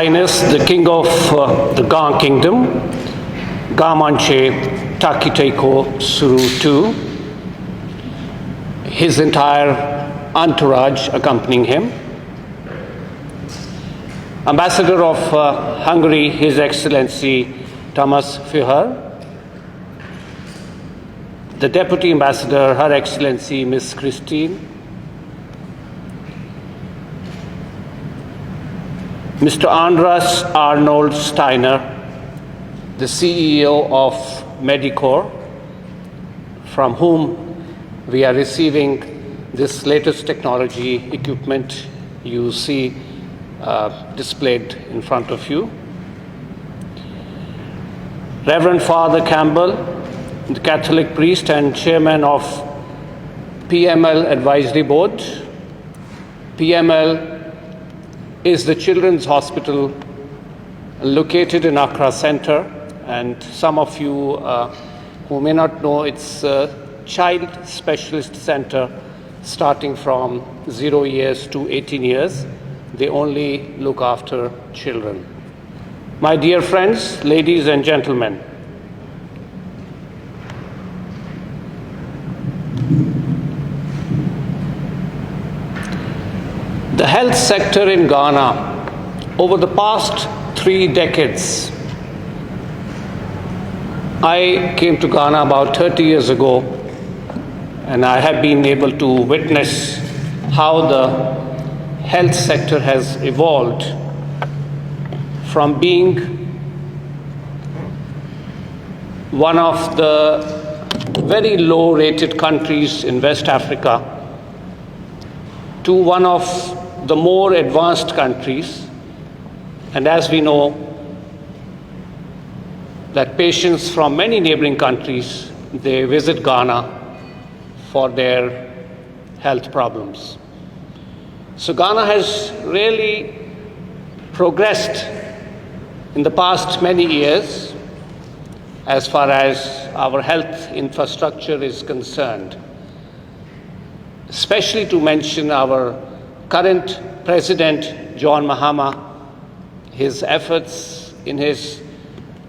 Highness, the King of the Ga Kingdom, Mantse, Tackie, Teiko, Tsuru II, his entire entourage accompanying him, Ambassador of Hungary, His Excellency Thomas Führer, the Deputy Ambassador, Her Excellency Miss Christine, Mr. Andras Arnold Steiner, the CEO of Medicor, from whom we are receiving this latest technology equipment you see displayed in front of you. Reverend Father Campbell, the Catholic priest and chairman of PML Advisory Board. PML is the children's hospital located in Accra Center, and some of you who may not know, it's a child specialist center starting from 0 years to 18 years. They only look after children. My dear friends, ladies and gentlemen, the health sector in Ghana, over the past 3 decades, I came to Ghana about 30 years ago, and I have been able to witness how the health sector has evolved from being one of the very low-rated countries in West Africa to one of the more advanced countries. And as we know, that patients from many neighboring countries, they visit Ghana for their health problems. So Ghana has really progressed in the past many years as far as our health infrastructure is concerned, especially to mention our current President, John Mahama, his efforts in his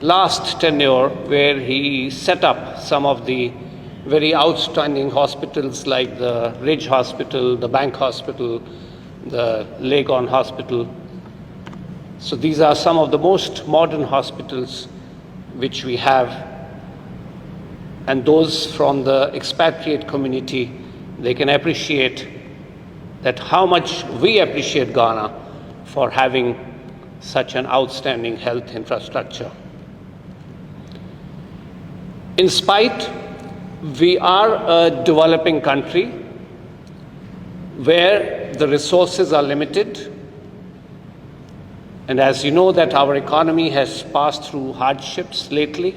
last tenure, where he set up some of the very outstanding hospitals like the Ridge Hospital, the Bank Hospital, the Legon Hospital. So these are some of the most modern hospitals which we have. And those from the expatriate community, they can appreciate that how much we appreciate Ghana for having such an outstanding health infrastructure. In spite, we are a developing country where the resources are limited. And as you know that our economy has passed through hardships lately.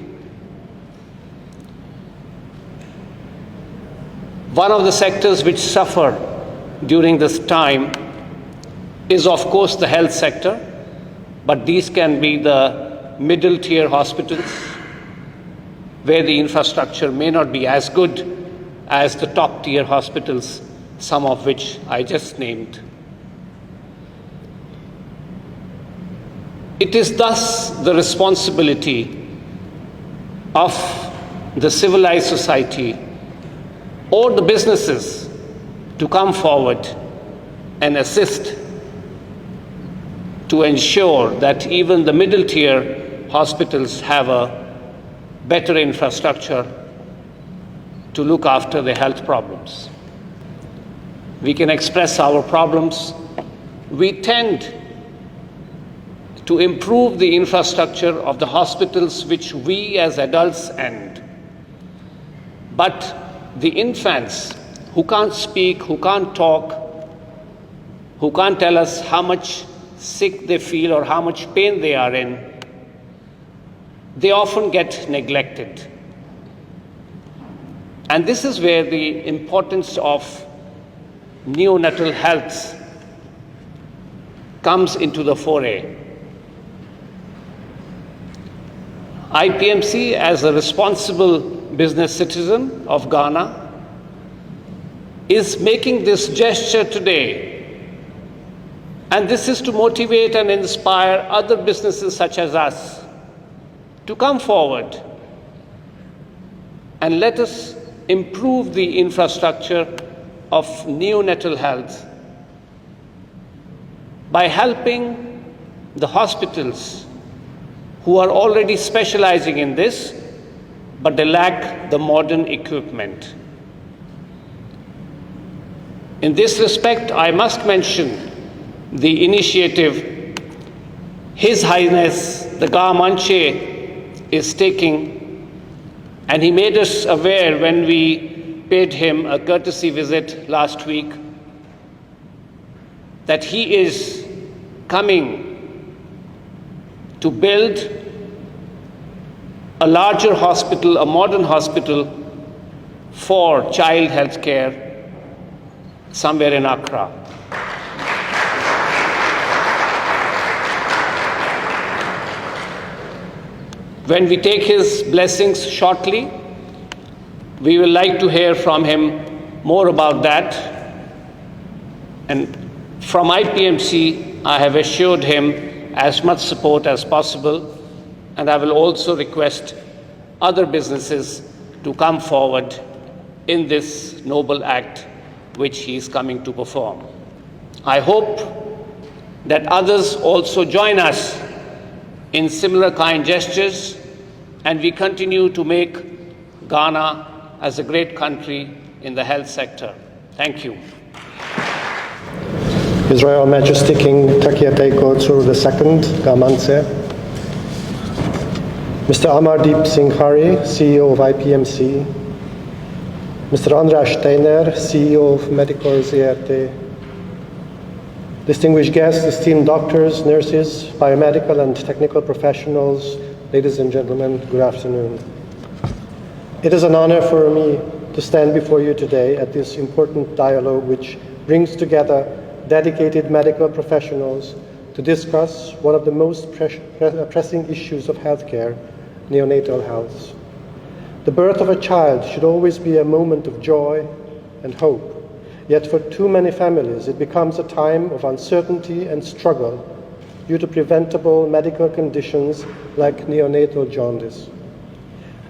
One of the sectors which suffer during this time is of course the health sector, but these can be the middle tier hospitals where the infrastructure may not be as good as the top tier hospitals, some of which I just named. It is thus the responsibility of the civilized society or the businesses to come forward and assist to ensure that even the middle tier hospitals have a better infrastructure to look after their health problems. We can express our problems. We tend to improve the infrastructure of the hospitals which we as adults end. But the infants who can't speak, who can't talk, who can't tell us how much sick they feel or how much pain they are in, they often get neglected. And this is where the importance of neonatal health comes into the foray. IPMC, as a responsible business citizen of Ghana, is making this gesture today And this is to motivate and inspire other businesses such as us to come forward and let us improve the infrastructure of neonatal health by helping the hospitals who are already specializing in this, but they lack the modern equipment. In this respect, I must mention the initiative His Highness the Mantse is taking, and he made us aware when we paid him a courtesy visit last week that he is coming to build a larger hospital, a modern hospital for child health care somewhere in Accra. When we take his blessings shortly, we will like to hear from him more about that. And from IPMC, I have assured him as much support as possible, and I will also request other businesses to come forward in this noble act which he is coming to perform. I hope that others also join us in similar kind gestures, and we continue to make Ghana as a great country in the health sector. Thank you. His Royal Majesty King Tackie Teiko II, Mantse. Mr. Amardeep Singh Hari, CEO of IPMC. Mr. Andras Steiner, CEO of Medical ZRT. Distinguished guests, esteemed doctors, nurses, biomedical and technical professionals, ladies and gentlemen, good afternoon. It is an honor for me to stand before you today at this important dialogue which brings together dedicated medical professionals to discuss one of the most pressing issues of healthcare, neonatal health. The birth of a child should always be a moment of joy and hope. Yet for too many families, it becomes a time of uncertainty and struggle due to preventable medical conditions like neonatal jaundice.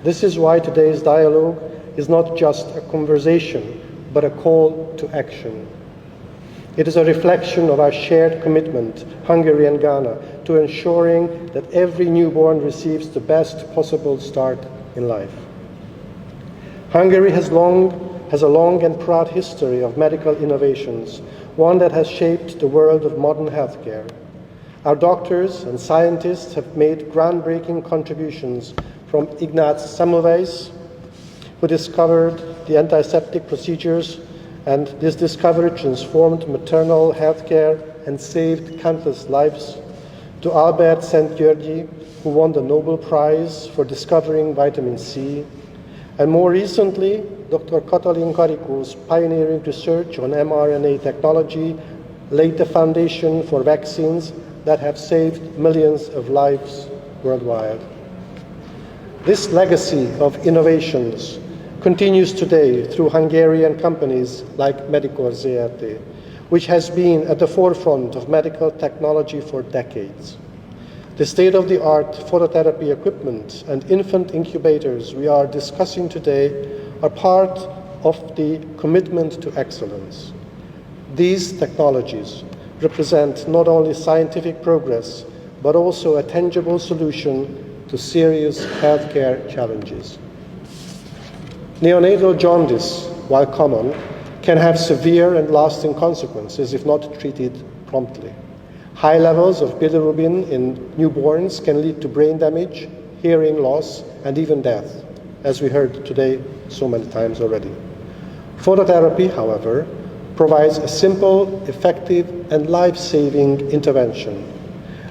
This is why today's dialogue is not just a conversation, but a call to action. It is a reflection of our shared commitment, Hungary and Ghana, to ensuring that every newborn receives the best possible start in life. Hungary has a long and proud history of medical innovations, one that has shaped the world of modern healthcare. Our doctors and scientists have made groundbreaking contributions, from Ignaz Semmelweis, who discovered the antiseptic procedures, and this discovery transformed maternal healthcare and saved countless lives, to Albert Szent-Györgyi, who won the Nobel Prize for discovering vitamin C, and more recently, Dr. Katalin Karikó's pioneering research on mRNA technology laid the foundation for vaccines that have saved millions of lives worldwide. This legacy of innovations continues today through Hungarian companies like Medical ZRT, which has been at the forefront of medical technology for decades. The state-of-the-art phototherapy equipment and infant incubators we are discussing today are part of the commitment to excellence. These technologies represent not only scientific progress, but also a tangible solution to serious healthcare challenges. Neonatal jaundice, while common, can have severe and lasting consequences if not treated promptly. High levels of bilirubin in newborns can lead to brain damage, hearing loss, and even death, as we heard today so many times already. Phototherapy, however, provides a simple, effective, and life-saving intervention.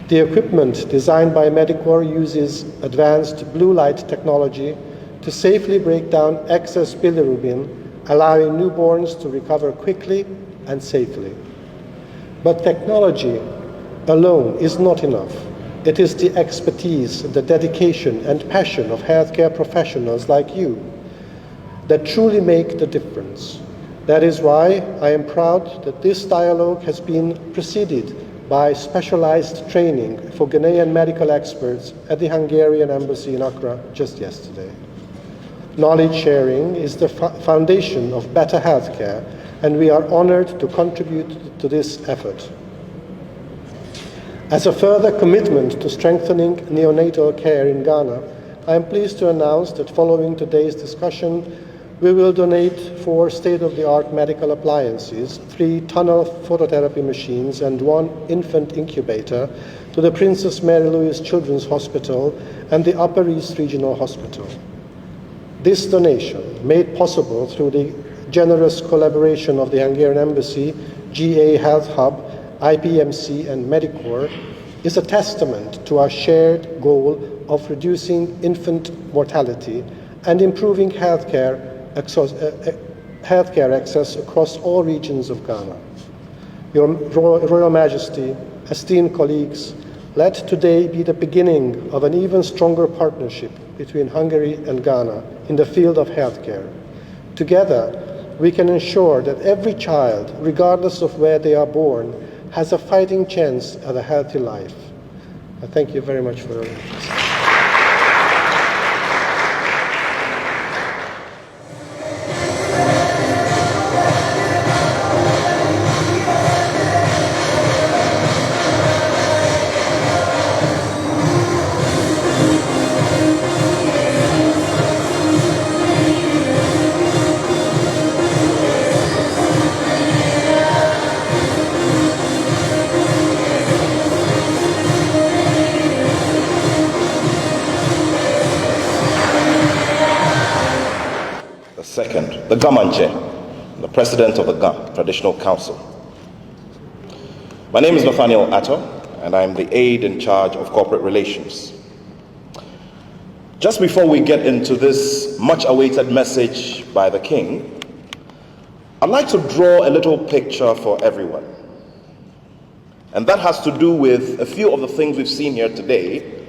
The equipment designed by Medicor uses advanced blue light technology to safely break down excess bilirubin, allowing newborns to recover quickly and safely. But technology alone is not enough. It is the expertise, the dedication, and passion of healthcare professionals like you that truly make the difference. That is why I am proud that this dialogue has been preceded by specialized training for Ghanaian medical experts at the Hungarian embassy in Accra just yesterday. Knowledge sharing is the foundation of better healthcare, and we are honored to contribute to this effort. As a further commitment to strengthening neonatal care in Ghana, I am pleased to announce that following today's discussion, we will donate 4 state-of-the-art medical appliances, 3 tunnel phototherapy machines, and 1 infant incubator to the Princess Mary Louise Children's Hospital and the Upper East Regional Hospital. This donation, made possible through the generous collaboration of the Hungarian Embassy, GA Health Hub, IPMC, and Medicor, is a testament to our shared goal of reducing infant mortality and improving healthcare access across all regions of Ghana. Your Royal Majesty, esteemed colleagues, let today be the beginning of an even stronger partnership between Hungary and Ghana in the field of healthcare. Together, we can ensure that every child, regardless of where they are born, has a fighting chance at a healthy life. I thank you very much for your interest. Second, the Mantse, the President of the Ga Traditional Council. My name is Nathaniel Atto, and I am the aide in charge of corporate relations. Just before we get into this much-awaited message by the King, I'd like to draw a little picture for everyone. And that has to do with a few of the things we've seen here today,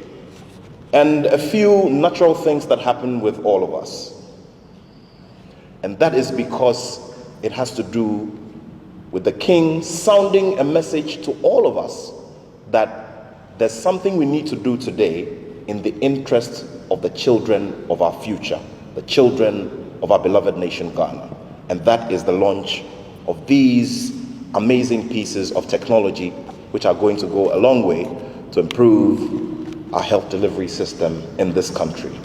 and a few natural things that happen with all of us. And that is because it has to do with the King sounding a message to all of us that there's something we need to do today in the interest of the children of our future, the children of our beloved nation, Ghana. And that is the launch of these amazing pieces of technology which are going to go a long way to improve our health delivery system in this country.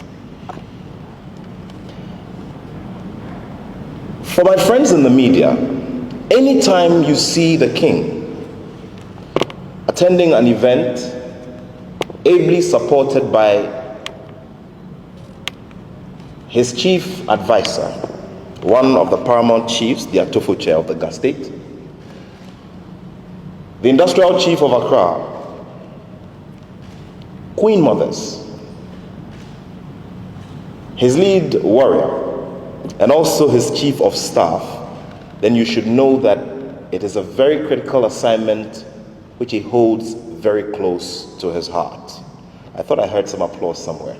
For my friends in the media, anytime you see the King attending an event ably supported by his chief advisor, one of the paramount chiefs, the Atofo chair of the Ga State, the industrial chief of Accra, Queen Mothers, his lead warrior, and also his chief of staff, then you should know that it is a very critical assignment which he holds very close to his heart. I thought I heard some applause somewhere.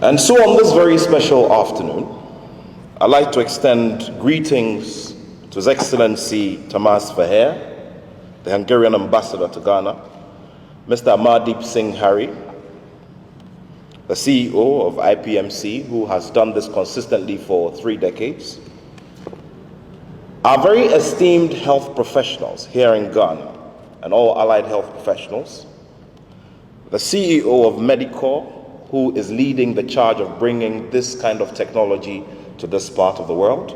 And so on this very special afternoon, I'd like to extend greetings to His Excellency Tamas Faher, the Hungarian ambassador to Ghana, Mr. Amardeep Singh Hari, the CEO of IPMC, who has done this consistently for 3 decades, our very esteemed health professionals here in Ghana and all allied health professionals, the CEO of Medicor, who is leading the charge of bringing this kind of technology to this part of the world.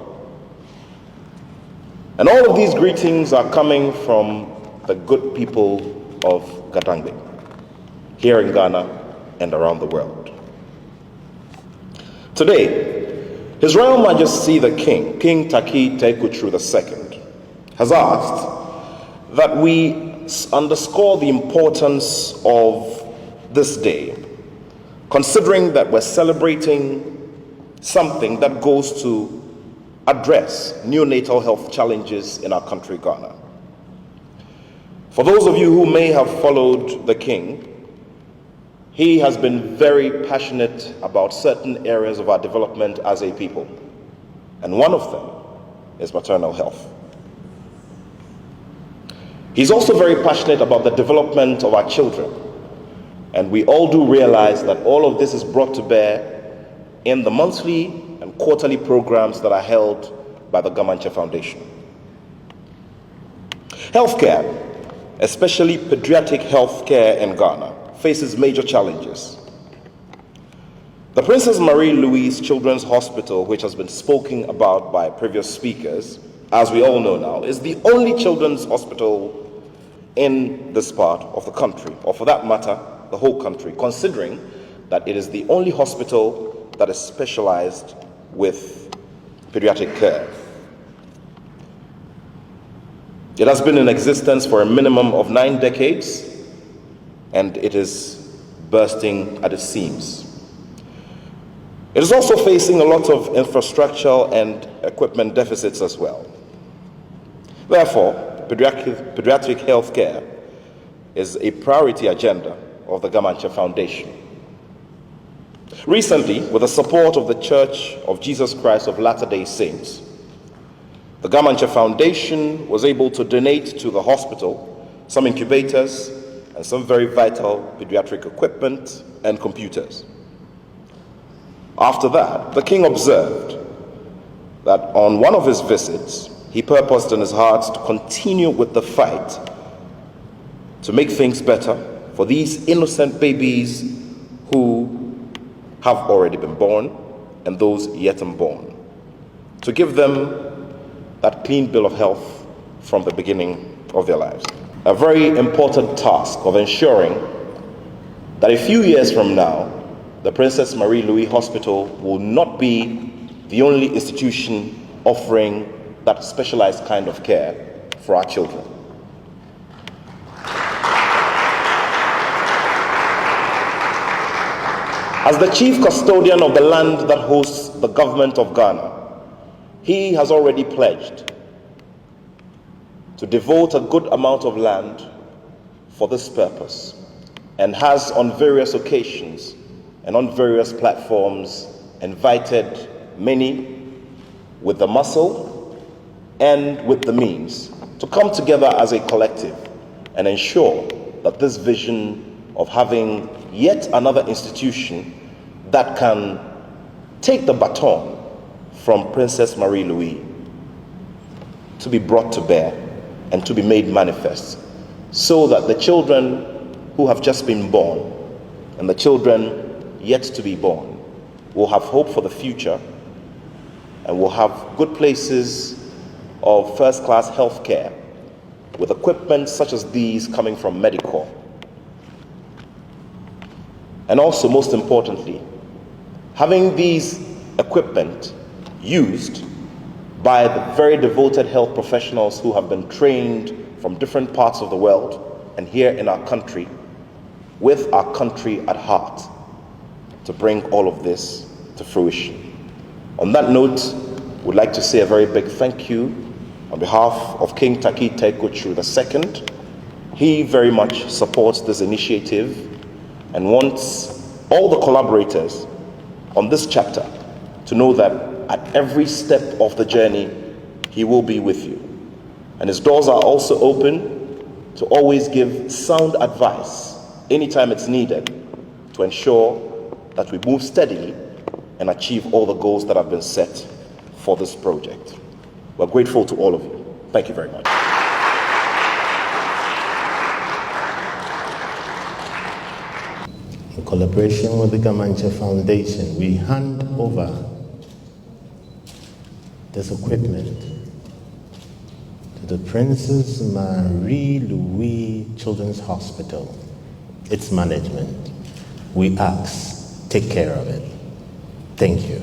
And all of these greetings are coming from the good people of Gadangbe, here in Ghana and around the world. Today, His Royal Majesty the King, King Tackie Teiko II, has asked that we underscore the importance of this day, considering that we're celebrating something that goes to address neonatal health challenges in our country, Ghana. For those of you who may have followed the King, he has been very passionate about certain areas of our development as a people. and one of them is maternal health. He's also very passionate about the development of our children, and we all do realize that all of this is brought to bear in the monthly and quarterly programs that are held by the Mantse Foundation. Healthcare, especially pediatric healthcare in Ghana, faces major challenges. The Princess Marie Louise Children's Hospital, which has been spoken about by previous speakers, as we all know now, is the only children's hospital in this part of the country, or for that matter, the whole country, considering that it is the only hospital that is specialized with pediatric care. It has been in existence for a minimum of 9 decades, and it is bursting at the seams. It is also facing a lot of infrastructural and equipment deficits as well. Therefore, pediatric health care is a priority agenda of the Mantse Foundation. Recently, with the support of the Church of Jesus Christ of Latter-day Saints, the Mantse Foundation was able to donate to the hospital some incubators and some very vital pediatric equipment and computers. After that, the king observed that on one of his visits, he purposed in his heart to continue with the fight to make things better for these innocent babies who have already been born and those yet unborn, to give them that clean bill of health from the beginning of their lives. A very important task of ensuring that a few years from now, the Princess Marie Louise Hospital will not be the only institution offering that specialized kind of care for our children. As the chief custodian of the land that hosts the government of Ghana, he has already pledged to devote a good amount of land for this purpose, and has on various occasions and on various platforms invited many with the muscle and with the means to come together as a collective and ensure that this vision of having yet another institution that can take the baton from Princess Marie Louise to be brought to bear and to be made manifest, so that the children who have just been born and the children yet to be born will have hope for the future and will have good places of first-class health care with equipment such as these coming from Medical. And also, most importantly, having these equipment used by the very devoted health professionals who have been trained from different parts of the world and here in our country, with our country at heart, to bring all of this to fruition. On that note, we'd like to say a very big thank you on behalf of King Tackie Teiko Tsuru II. He very much supports this initiative and wants all the collaborators on this chapter to know that at every step of the journey, he will be with you. And his doors are also open to always give sound advice anytime it's needed to ensure that we move steadily and achieve all the goals that have been set for this project. We're grateful to all of you. Thank you very much. In collaboration with the Mantse Foundation, we hand over this equipment to the Princess Marie Louise Children's Hospital, its management. We ask, take care of it. Thank you.